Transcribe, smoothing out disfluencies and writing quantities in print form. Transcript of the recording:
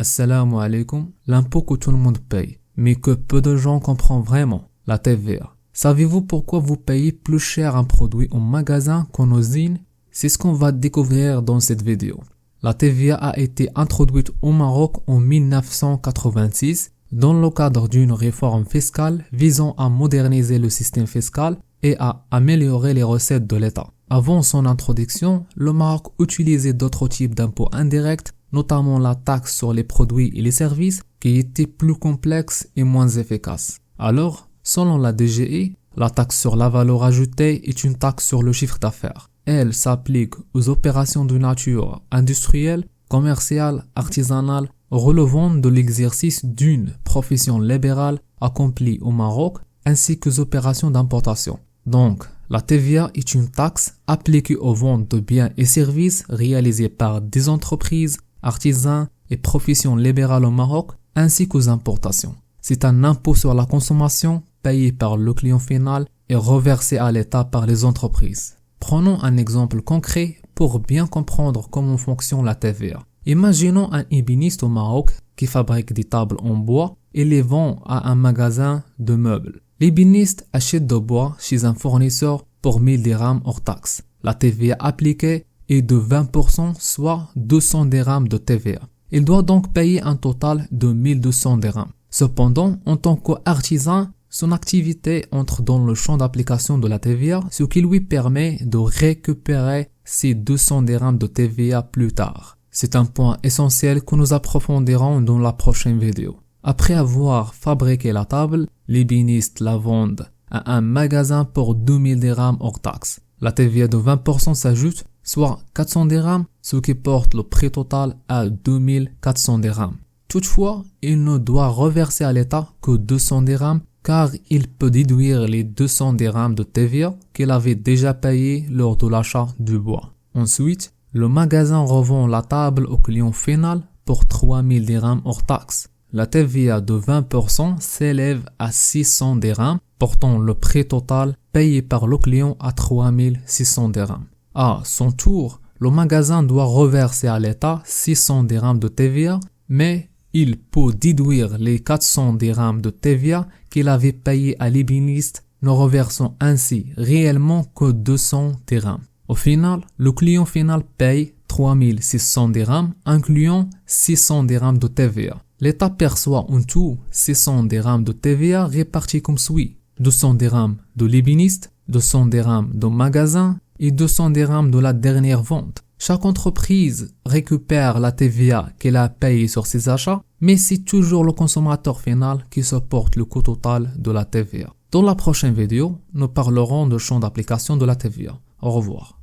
Assalamu alaikum, l'impôt que tout le monde paye, mais que peu de gens comprennent vraiment, la TVA. Savez-vous pourquoi vous payez plus cher un produit en magasin qu'en usine? C'est ce qu'on va découvrir dans cette vidéo. La TVA a été introduite au Maroc en 1986 dans le cadre d'une réforme fiscale visant à moderniser le système fiscal et à améliorer les recettes de l'État. Avant son introduction, le Maroc utilisait d'autres types d'impôts indirects, notamment la taxe sur les produits et les services, qui étaient plus complexes et moins efficaces. Alors, selon la DGI, la taxe sur la valeur ajoutée est une taxe sur le chiffre d'affaires. Elle s'applique aux opérations de nature industrielle, commerciale, artisanale, relevant de l'exercice d'une profession libérale accomplie au Maroc, ainsi qu'aux opérations d'importation. Donc, la TVA est une taxe appliquée aux ventes de biens et services réalisés par des entreprises, artisans et professions libérales au Maroc, ainsi qu'aux importations. C'est un impôt sur la consommation payé par le client final et reversé à l'État par les entreprises. Prenons un exemple concret pour bien comprendre comment fonctionne la TVA. Imaginons un ébéniste au Maroc qui fabrique des tables en bois et les vend à un magasin de meubles. L'ébéniste achète de bois chez un fournisseur pour 1000 dirhams hors taxe. La TVA appliquée est de 20%, soit 200 dirhams de TVA. Il doit donc payer un total de 1200 dirhams. Cependant, en tant qu'artisan, son activité entre dans le champ d'application de la TVA, ce qui lui permet de récupérer ces 200 dirhams de TVA plus tard. C'est un point essentiel que nous approfondirons dans la prochaine vidéo. Après avoir fabriqué la table, l'ébéniste la vend à un magasin pour 2000 dirhams hors taxe. La TVA de 20% s'ajoute, soit 400 dirhams, ce qui porte le prix total à 2400 dirhams. Toutefois, il ne doit reverser à l'État que 200 dirhams car il peut déduire les 200 dirhams de TVA qu'il avait déjà payé lors de l'achat du bois. Ensuite, le magasin revend la table au client final pour 3000 dirhams hors taxe. La TVA de 20% s'élève à 600 dirhams, portant le prix total payé par le client à 3600 dirhams. À son tour, le magasin doit reverser à l'État 600 dirhams de TVA, mais il peut déduire les 400 dirhams de TVA qu'il avait payé à l'ébéniste, ne reversant ainsi réellement que 200 dirhams. Au final, le client final paye 3600 dirhams, incluant 600 dirhams de TVA. L'État perçoit en tout 600 dirhams de TVA répartis comme suit: 200 dirhams de l'ébéniste, 200 dirhams de magasin et 200 dirhams de la dernière vente. Chaque entreprise récupère la TVA qu'elle a payée sur ses achats, mais c'est toujours le consommateur final qui supporte le coût total de la TVA. Dans la prochaine vidéo, nous parlerons du champ d'application de la TVA. Au revoir.